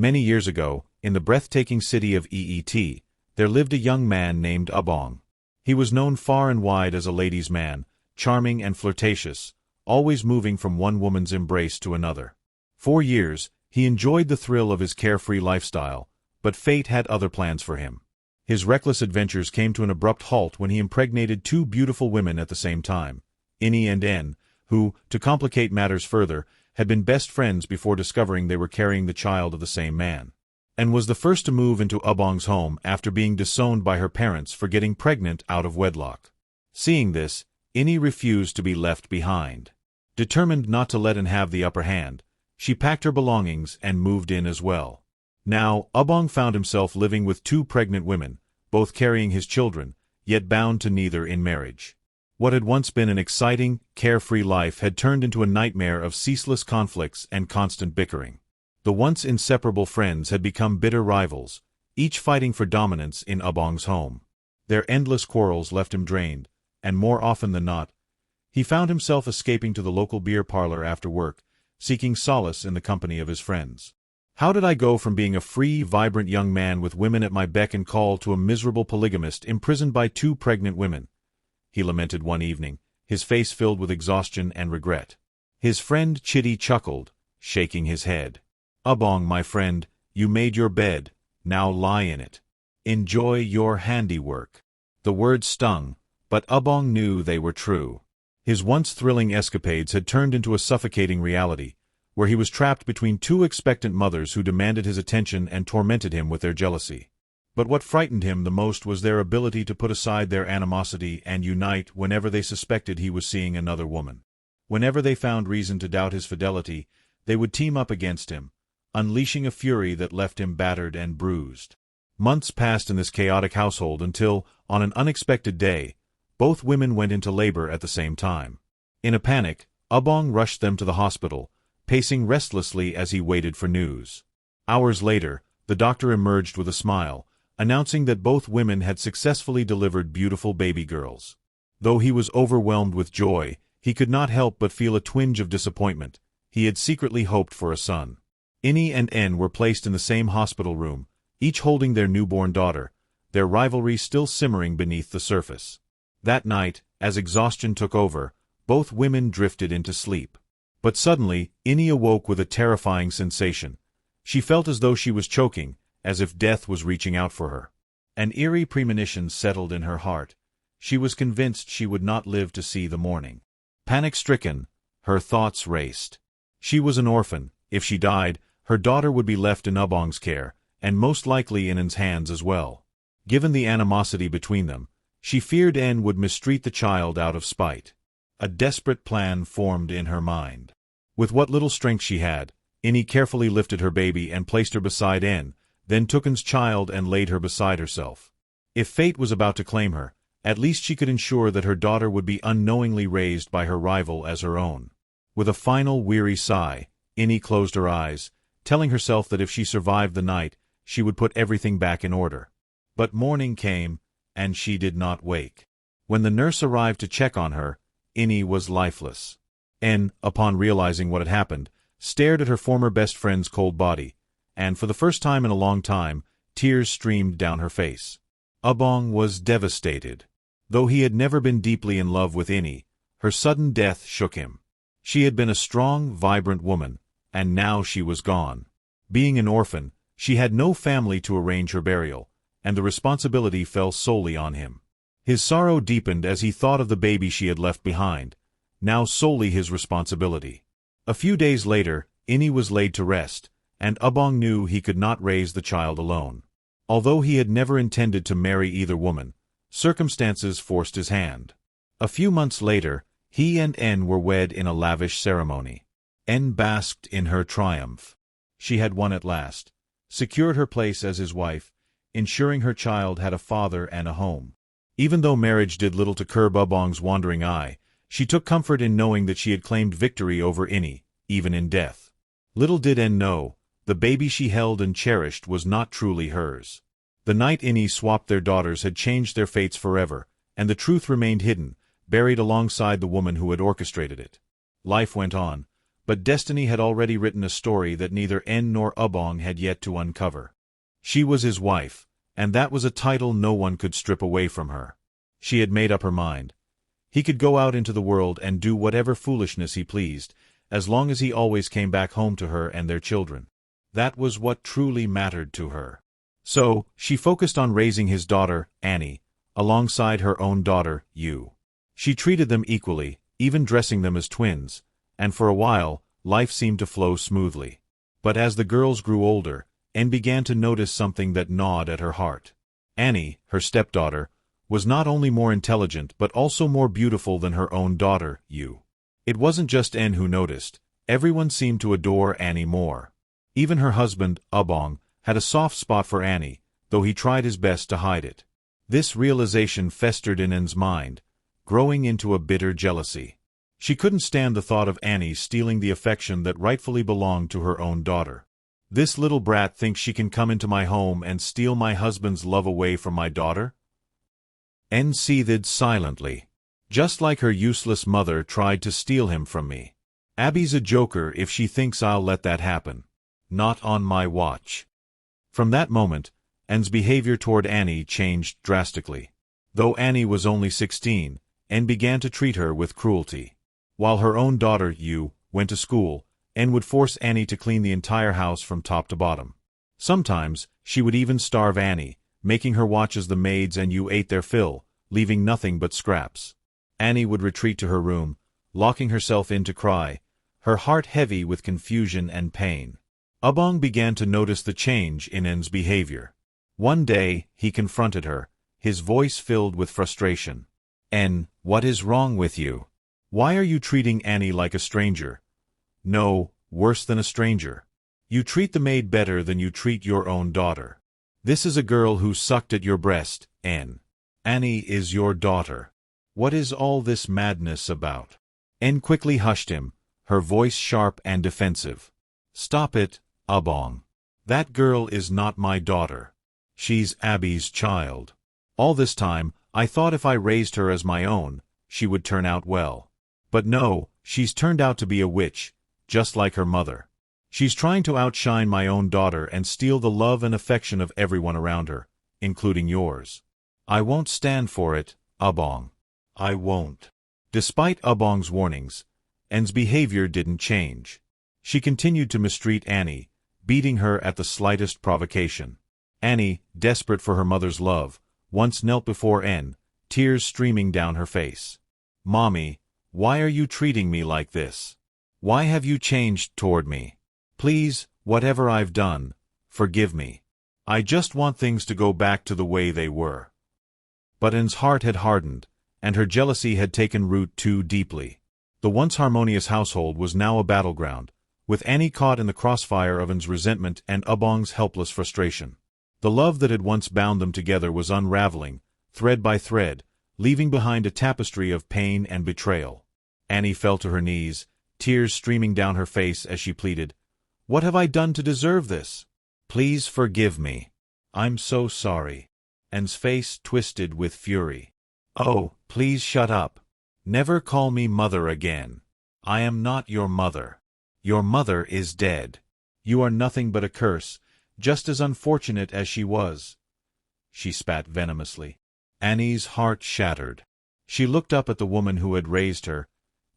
Many years ago, in the breathtaking city of Eet, there lived a young man named Abong. He was known far and wide as a ladies' man, charming and flirtatious, always moving from one woman's embrace to another. For years, he enjoyed the thrill of his carefree lifestyle, but fate had other plans for him. His reckless adventures came to an abrupt halt when he impregnated two beautiful women at the same time, Ini and En, who, to complicate matters further, had been best friends before discovering they were carrying the child of the same man. En was the first to move into Abong's home after being disowned by her parents for getting pregnant out of wedlock. Seeing this, Ini refused to be left behind. Determined not to let En have the upper hand, she packed her belongings and moved in as well. Now, Abong found himself living with two pregnant women, both carrying his children, yet bound to neither in marriage. What had once been an exciting, carefree life had turned into a nightmare of ceaseless conflicts and constant bickering. The once inseparable friends had become bitter rivals, each fighting for dominance in Abong's home. Their endless quarrels left him drained, and more often than not, he found himself escaping to the local beer parlor after work, seeking solace in the company of his friends. How did I go from being a free, vibrant young man with women at my beck and call to a miserable polygamist imprisoned by two pregnant women? He lamented one evening, his face filled with exhaustion and regret. His friend Chitty chuckled, shaking his head. Abong, my friend, you made your bed, now lie in it. Enjoy your handiwork. The words stung, but Abong knew they were true. His once thrilling escapades had turned into a suffocating reality, where he was trapped between two expectant mothers who demanded his attention and tormented him with their jealousy. But what frightened him the most was their ability to put aside their animosity and unite whenever they suspected he was seeing another woman. Whenever they found reason to doubt his fidelity, they would team up against him, unleashing a fury that left him battered and bruised. Months passed in this chaotic household until, on an unexpected day, both women went into labor at the same time. In a panic, Abong rushed them to the hospital, pacing restlessly as he waited for news. Hours later, the doctor emerged with a smile, announcing that both women had successfully delivered beautiful baby girls. Though he was overwhelmed with joy, he could not help but feel a twinge of disappointment. He had secretly hoped for a son. Ini and En were placed in the same hospital room, each holding their newborn daughter, their rivalry still simmering beneath the surface. That night, as exhaustion took over, both women drifted into sleep. But suddenly, Ini awoke with a terrifying sensation. She felt as though she was choking, as if death was reaching out for her. An eerie premonition settled in her heart. She was convinced she would not live to see the morning. Panic-stricken, her thoughts raced. She was an orphan. If she died, her daughter would be left in Abong's care, and most likely in En's hands as well. Given the animosity between them, she feared En would mistreat the child out of spite. A desperate plan formed in her mind. With what little strength she had, Ini carefully lifted her baby and placed her beside En, then took En's child and laid her beside herself. If fate was about to claim her, at least she could ensure that her daughter would be unknowingly raised by her rival as her own. With a final weary sigh, Ini closed her eyes, telling herself that if she survived the night, she would put everything back in order. But morning came, and she did not wake. When the nurse arrived to check on her, Ini was lifeless. En, upon realizing what had happened, stared at her former best friend's cold body, and for the first time in a long time, tears streamed down her face. Abong was devastated. Though he had never been deeply in love with Ini, her sudden death shook him. She had been a strong, vibrant woman, and now she was gone. Being an orphan, she had no family to arrange her burial, and the responsibility fell solely on him. His sorrow deepened as he thought of the baby she had left behind, now solely his responsibility. A few days later, Ini was laid to rest, and Abong knew he could not raise the child alone. Although he had never intended to marry either woman, circumstances forced his hand. A few months later, he and En were wed in a lavish ceremony. En basked in her triumph. She had won at last, secured her place as his wife, ensuring her child had a father and a home. Even though marriage did little to curb Abong's wandering eye, she took comfort in knowing that she had claimed victory over Ini, even in death. Little did En know, the baby she held and cherished was not truly hers. The night Ini swapped their daughters had changed their fates forever, and the truth remained hidden, buried alongside the woman who had orchestrated it. Life went on, But destiny had already written a story that neither En nor Ubong had yet to uncover. She was his wife, and that was a title no one could strip away from her. She had made up her mind. He could go out into the world and do whatever foolishness he pleased, as long as he always came back home to her and their children. That was what truly mattered to her. So, she focused on raising his daughter, Annie, alongside her own daughter, Yu. She treated them equally, even dressing them as twins, and for a while, life seemed to flow smoothly. But as the girls grew older, En began to notice something that gnawed at her heart. Annie, her stepdaughter, was not only more intelligent but also more beautiful than her own daughter, Yu. It wasn't just En who noticed. Everyone seemed to adore Annie more. Even her husband, Ubong, had a soft spot for Annie, though he tried his best to hide it. This realization festered in En's mind, growing into a bitter jealousy. She couldn't stand the thought of Annie stealing the affection that rightfully belonged to her own daughter. This little brat thinks she can come into my home and steal my husband's love away from my daughter? En seethed silently. Just like her useless mother tried to steal him from me. Abby's a joker if she thinks I'll let that happen. Not on my watch. From that moment, En's behavior toward Annie changed drastically. Though Annie was only 16, En began to treat her with cruelty. While her own daughter, Yu, went to school, En would force Annie to clean the entire house from top to bottom. Sometimes, she would even starve Annie, making her watch as the maids and Yu ate their fill, leaving nothing but scraps. Annie would retreat to her room, locking herself in to cry, her heart heavy with confusion and pain. Ubong began to notice the change in En's behavior. One day, he confronted her, his voice filled with frustration. En, what is wrong with you? Why are you treating Annie like a stranger? No, worse than a stranger. You treat the maid better than you treat your own daughter. This is a girl who sucked at your breast, En. Annie is your daughter. What is all this madness about? En quickly hushed him, her voice sharp and defensive. Stop it, Ubong. That girl is not my daughter. She's Abby's child. All this time, I thought if I raised her as my own, she would turn out well. But no, she's turned out to be a witch, just like her mother. She's trying to outshine my own daughter and steal the love and affection of everyone around her, including yours. I won't stand for it, Ubong. I won't. Despite Ubong's warnings, En's behavior didn't change. She continued to mistreat Annie, beating her at the slightest provocation. Annie, desperate for her mother's love, once knelt before En, tears streaming down her face. Mommy, why are you treating me like this? Why have you changed toward me? Please, whatever I've done, forgive me. I just want things to go back to the way they were. But En's heart had hardened, and her jealousy had taken root too deeply. The once harmonious household was now a battleground, with Annie caught in the crossfire of En's resentment and Ubong's helpless frustration. The love that had once bound them together was unraveling, thread by thread, leaving behind a tapestry of pain and betrayal. Annie fell to her knees, tears streaming down her face as she pleaded, "What have I done to deserve this? Please forgive me. I'm so sorry." En's face twisted with fury. "Oh, please shut up. Never call me mother again. I am not your mother. Your mother is dead. You are nothing but a curse, just as unfortunate as she was." She spat venomously. Annie's heart shattered. She looked up at the woman who had raised her,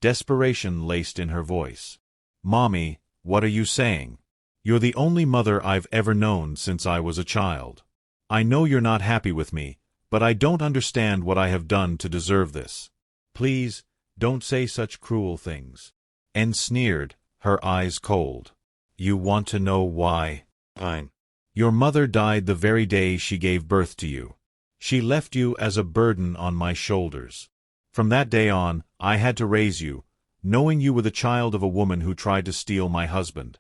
desperation laced in her voice. "Mommy, what are you saying? You're the only mother I've ever known since I was a child. I know you're not happy with me, but I don't understand what I have done to deserve this. Please, don't say such cruel things." En sneered, her eyes cold. "You want to know why? Fine. Your mother died the very day she gave birth to you. She left you as a burden on my shoulders. From that day on, I had to raise you, knowing you were the child of a woman who tried to steal my husband."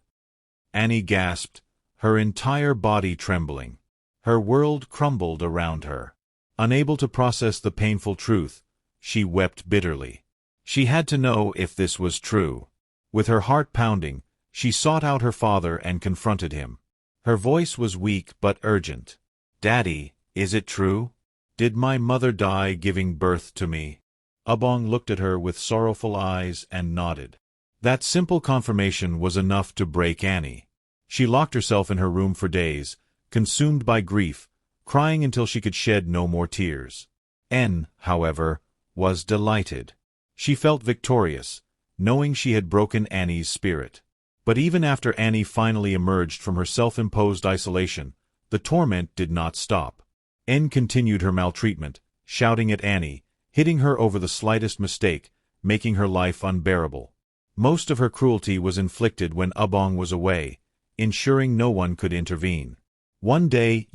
Annie gasped, her entire body trembling. Her world crumbled around her. Unable to process the painful truth, she wept bitterly. She had to know if this was true. With her heart pounding, she sought out her father and confronted him. Her voice was weak but urgent. "Daddy, is it true? Did my mother die giving birth to me?" Ubong looked at her with sorrowful eyes and nodded. That simple confirmation was enough to break Annie. She locked herself in her room for days, consumed by grief, crying until she could shed no more tears. Anne, however, was delighted. She felt victorious, knowing she had broken Annie's spirit. But even after Annie finally emerged from her self-imposed isolation, the torment did not stop. Anne continued her maltreatment, shouting at Annie, hitting her over the slightest mistake, making her life unbearable. Most of her cruelty was inflicted when Abong was away, ensuring no one could intervene. One day,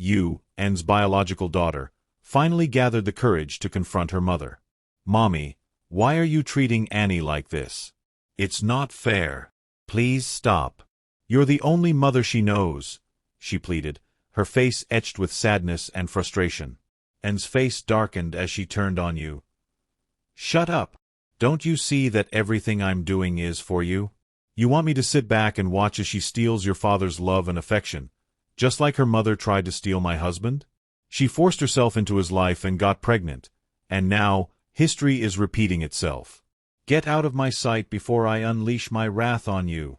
Anne's biological daughter, finally gathered the courage to confront her mother. "Mommy, why are you treating Annie like this? It's not fair. Please stop. You're the only mother she knows," she pleaded, her face etched with sadness and frustration. Anne's face darkened as she turned on you. "Shut up. Don't you see that everything I'm doing is for you? You want me to sit back and watch as she steals your father's love and affection, just like her mother tried to steal my husband? She forced herself into his life and got pregnant, and now history is repeating itself. Get out of my sight before I unleash my wrath on you,"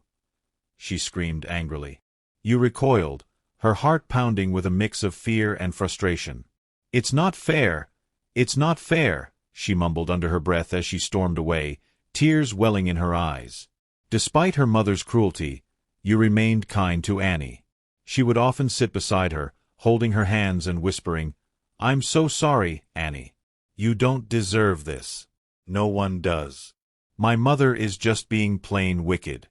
she screamed angrily. You recoiled, her heart pounding with a mix of fear and frustration. "It's not fair. It's not fair," she mumbled under her breath as she stormed away, tears welling in her eyes. Despite her mother's cruelty, you remained kind to Annie. She would often sit beside her, holding her hands and whispering, "I'm so sorry, Annie. You don't deserve this. No one does. My mother is just being plain wicked."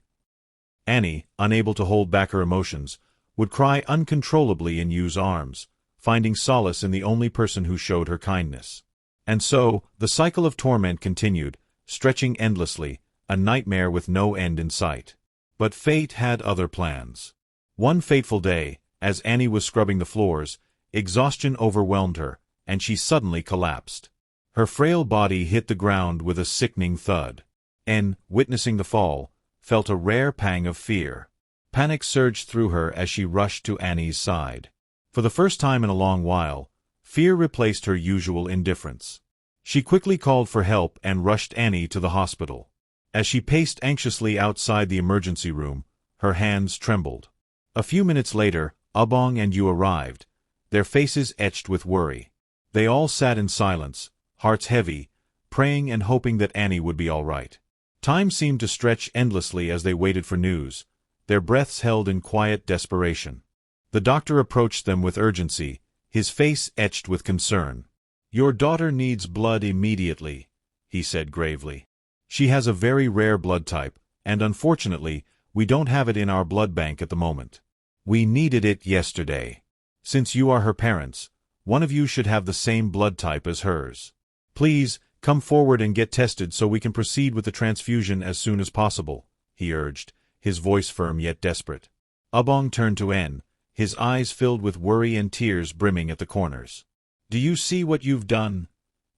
Annie, unable to hold back her emotions, would cry uncontrollably in Yu's arms, finding solace in the only person who showed her kindness. And so, the cycle of torment continued, stretching endlessly, a nightmare with no end in sight. But fate had other plans. One fateful day, as Annie was scrubbing the floors, exhaustion overwhelmed her, and she suddenly collapsed. Her frail body hit the ground with a sickening thud. Anne, witnessing the fall, felt a rare pang of fear. Panic surged through her as she rushed to Annie's side. For the first time in a long while, fear replaced her usual indifference. She quickly called for help and rushed Annie to the hospital. As she paced anxiously outside the emergency room, her hands trembled. A few minutes later, Abong and Yu arrived, their faces etched with worry. They all sat in silence, hearts heavy, praying and hoping that Annie would be all right. Time seemed to stretch endlessly as they waited for news, their breaths held in quiet desperation. The doctor approached them with urgency, his face etched with concern. "Your daughter needs blood immediately," he said gravely. "She has a very rare blood type, and unfortunately, we don't have it in our blood bank at the moment. We needed it yesterday. Since you are her parents, one of you should have the same blood type as hers. Please, come forward and get tested so we can proceed with the transfusion as soon as possible," he urged, his voice firm yet desperate. Abong turned to Anne, his eyes filled with worry and tears brimming at the corners. "Do you see what you've done?"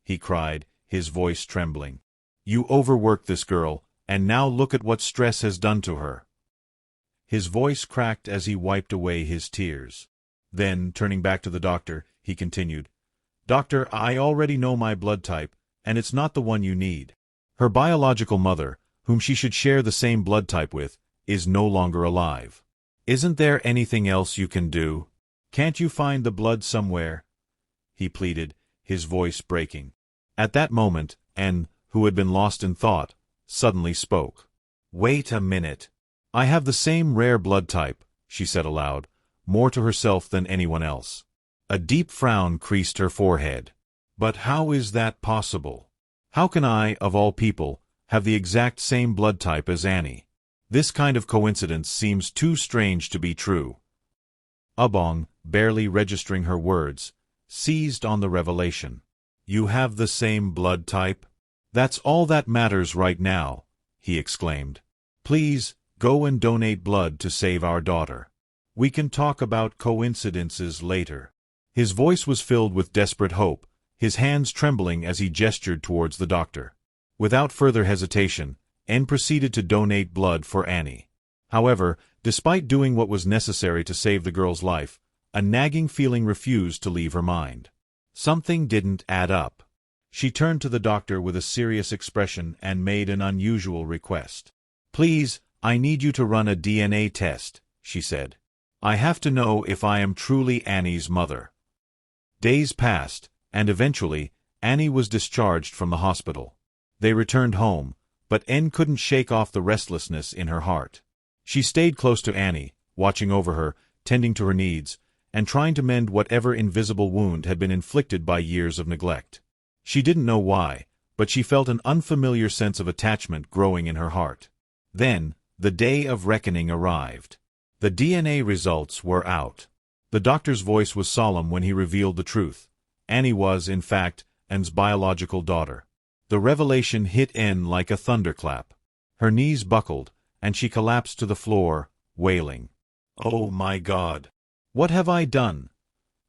he cried, his voice trembling. "You overworked this girl, and now look at what stress has done to her." His voice cracked as he wiped away his tears. Then, turning back to the doctor, he continued, "Doctor, I already know my blood type, and it's not the one you need. Her biological mother, whom she should share the same blood type with, is no longer alive. Isn't there anything else you can do? Can't you find the blood somewhere?" he pleaded, his voice breaking. At that moment, Anne, who had been lost in thought, suddenly spoke. "Wait a minute. I have the same rare blood type," she said aloud, more to herself than anyone else. A deep frown creased her forehead. "But how is that possible? How can I, of all people, have the exact same blood type as Annie? This kind of coincidence seems too strange to be true." Abong, barely registering her words, seized on the revelation. "You have the same blood type? That's all that matters right now," he exclaimed. "Please, go and donate blood to save our daughter. We can talk about coincidences later." His voice was filled with desperate hope, his hands trembling as he gestured towards the doctor. Without further hesitation, Anne proceeded to donate blood for Annie. However, despite doing what was necessary to save the girl's life, a nagging feeling refused to leave her mind. Something didn't add up. She turned to the doctor with a serious expression and made an unusual request. "Please, I need you to run a DNA test," she said. "I have to know if I am truly Annie's mother." Days passed, and eventually, Annie was discharged from the hospital. They returned home, but Anne couldn't shake off the restlessness in her heart. She stayed close to Annie, watching over her, tending to her needs, and trying to mend whatever invisible wound had been inflicted by years of neglect. She didn't know why, but she felt an unfamiliar sense of attachment growing in her heart. Then, the day of reckoning arrived. The DNA results were out. The doctor's voice was solemn when he revealed the truth. Annie was, in fact, Anne's biological daughter. The revelation hit Anne like a thunderclap. Her knees buckled, and she collapsed to the floor, wailing. "Oh my God! What have I done?"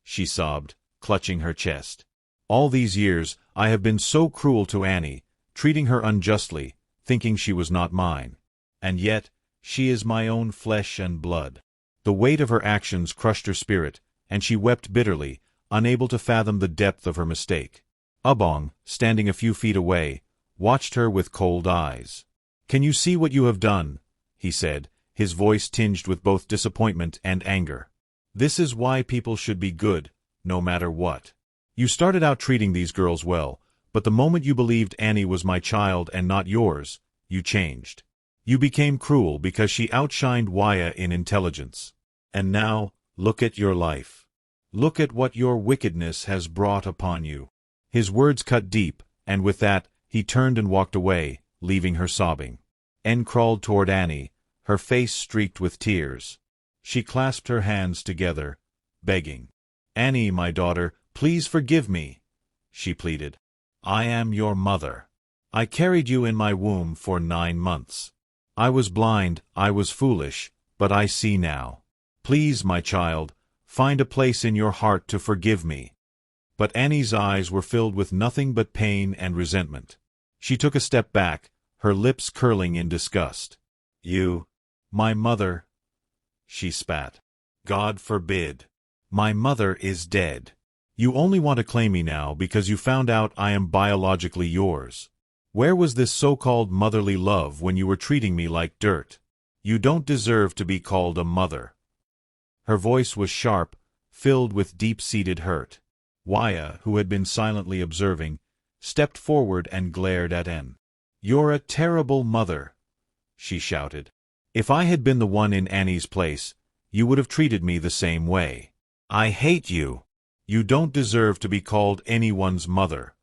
she sobbed, clutching her chest. "All these years, I have been so cruel to Annie, treating her unjustly, thinking she was not mine. And yet, she is my own flesh and blood." The weight of her actions crushed her spirit, and she wept bitterly, unable to fathom the depth of her mistake. Ubong, standing a few feet away, watched her with cold eyes. "Can you see what you have done?" he said, his voice tinged with both disappointment and anger. "This is why people should be good, no matter what. You started out treating these girls well, but the moment you believed Annie was my child and not yours, you changed. You became cruel because she outshined Waya in intelligence. And now, look at your life. Look at what your wickedness has brought upon you." His words cut deep, and with that, he turned and walked away, leaving her sobbing. Anne crawled toward Annie, her face streaked with tears. She clasped her hands together, begging. "Annie, my daughter, please forgive me," she pleaded. "I am your mother. I carried you in my womb for 9 months. I was blind, I was foolish, but I see now. Please, my child, find a place in your heart to forgive me." But Annie's eyes were filled with nothing but pain and resentment. She took a step back, her lips curling in disgust. "You, my mother," she spat. "God forbid. My mother is dead. You only want to claim me now because you found out I am biologically yours. Where was this so-called motherly love when you were treating me like dirt? You don't deserve to be called a mother." Her voice was sharp, filled with deep-seated hurt. Waya, who had been silently observing, stepped forward and glared at Anne. "You're a terrible mother," she shouted. "If I had been the one in Annie's place, you would have treated me the same way. I hate you. You don't deserve to be called anyone's mother."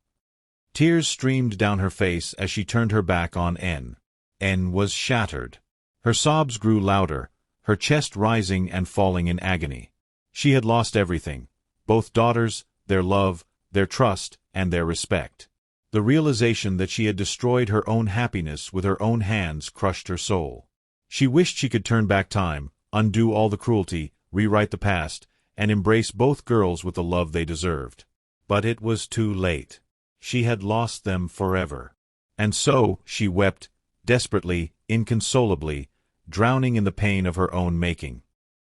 Tears streamed down her face as she turned her back on Anne. Anne was shattered. Her sobs grew louder, her chest rising and falling in agony. She had lost everything, both daughters, their love, their trust, and their respect. The realization that she had destroyed her own happiness with her own hands crushed her soul. She wished she could turn back time, undo all the cruelty, rewrite the past, and embrace both girls with the love they deserved. But it was too late. She had lost them forever. And so, she wept, desperately, inconsolably, drowning in the pain of her own making.